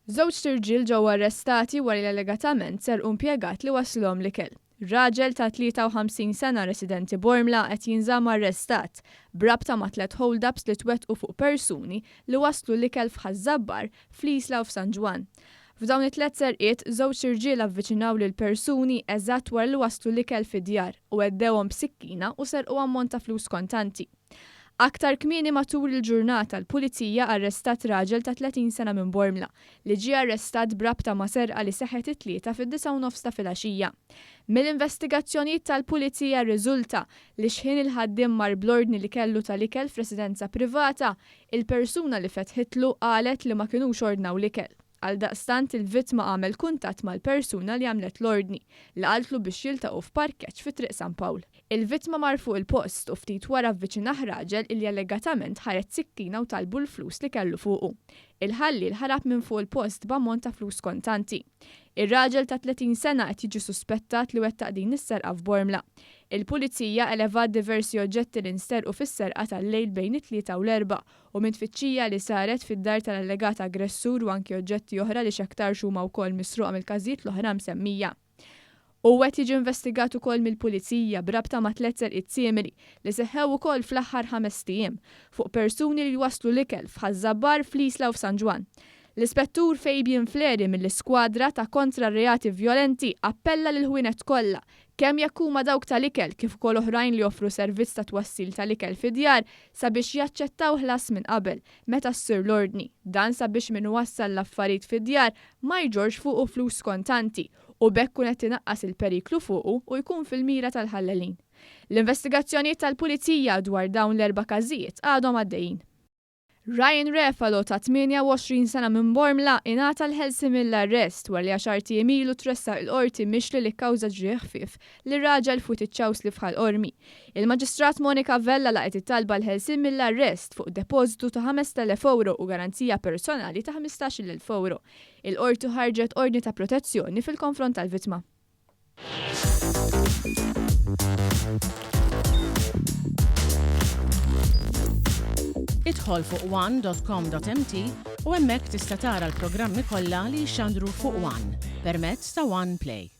Żewġ tirġiel ġew arrestati wara li allegatament serqu impjegat li waslhom l-ikel. Raġel ta' 53 sena residenti Bormla qed jinżamm arrestat b'rabta ma' 3 hold-ups li twettqu fuq persuni li waslu l-ikel f'Ħażabbar fl-Isla u f'San Ġwan. F'dawn it-tlet serqiet żewġ irġiel avviċinaw lil persuni eżatt wara li waslu l-ikel fid-djar u għeddewhom b'sikkina u serqu ammont ta' flus kontanti. Aktar kmieni matul il-ġurnata l-Pulizija arrestat raġel ta' 30 sena minn Bormla li ġie arrestat b'rabta ma' serqa li seħħet it-tlieta fid-9:09 ta' filgħaxija. Mill-investigazzjonijiet tal-Pulizija rriżulta li xħin il-ħaddiem mar bl-ordni li kellu tal-ikel f'residenza privata, il-persuna li fetħitlu qalet li ma kinux ordnaw l-ikel. Għaldaqstant il-vittma għamel kuntatt mal-persuna li għamlet l-ordni li qaltlu biex jiltaqgħu f'parkeġġ fi triq San Pawl. Il-vittma mar fuq il-post u ftit wara avviċinah raġel illi allegatament ħaret sikkina u talbu l-flus li kellu fuqu. Il-ħalli ħarab minn fuq il-post b'ammont ta' flus kontanti. Ir-raġel ta' 30 sena qed jiġi suspettat li wettaq din is-serqa f'Bormla. Il-Pulizija elevat diversi oġġetti li nsterqu fis-serqa tal-lejl bejn it-3 u l-4 u minn tfittxija li saret fid-dar tal-allegat aggressur u anki oġġetti oħra li x'aktar huma wkoll misruqa mill-każijiet l-oħra msemmija. U qed jiġi investigat ukoll mill-Pulizija b'rabta ma' 3 serqiet simili li seħħew ukoll fl-aħħar 5 ijiem fuq persuni li waslu l-ikel f'Ħażabbar fl-Isla u f'San Ġwan. L-Ispettur Fabian Fleri mill-Iskwadra ta' kontra reati violenti appella lil ħwienet kollha kemm jekk huma dawk tal-ikel kif ukoll oħrajn li joffru servizz ta' twassil tal-ikel fid-djar sabiex jaċċettaw ħlas minn qabel meta ssir l-ordni. Dan sabiex min wassal l-affarijiet fid-djar ma jġorx fuqu flus kontanti u bekk kun qed inaqqas il-periklu fuqu u jkun fil-mira tal-ħallelin. L-investigazzjonijiet tal-Pulizija dwar dawn l-4 każijiet għadhom għaddejjin. Ryan Refalo ta' 28 sena minn Bormla ingħata l-ħelsi mill-arrest wara li 10 ilu tressaq il-qorti mixli li kkawża ġrieħ ħfief li raġel fuq iċ-ċaws li fħal qormi. Il-Maġistrat Monika Vella laqgħet ittalba l-ħelsi mill-arrest fuq depożitu ta' 5,000 euro u garanzija personali ta' 15,000 euro. Il-qorti ħarġet ordni ta' protezzjoni fil-konfront tal-vittma. Idħol fuq one.com.mt u hemmhekk tista' tara l-programmi kollha li jxandru fuq One permezz ta' One Play.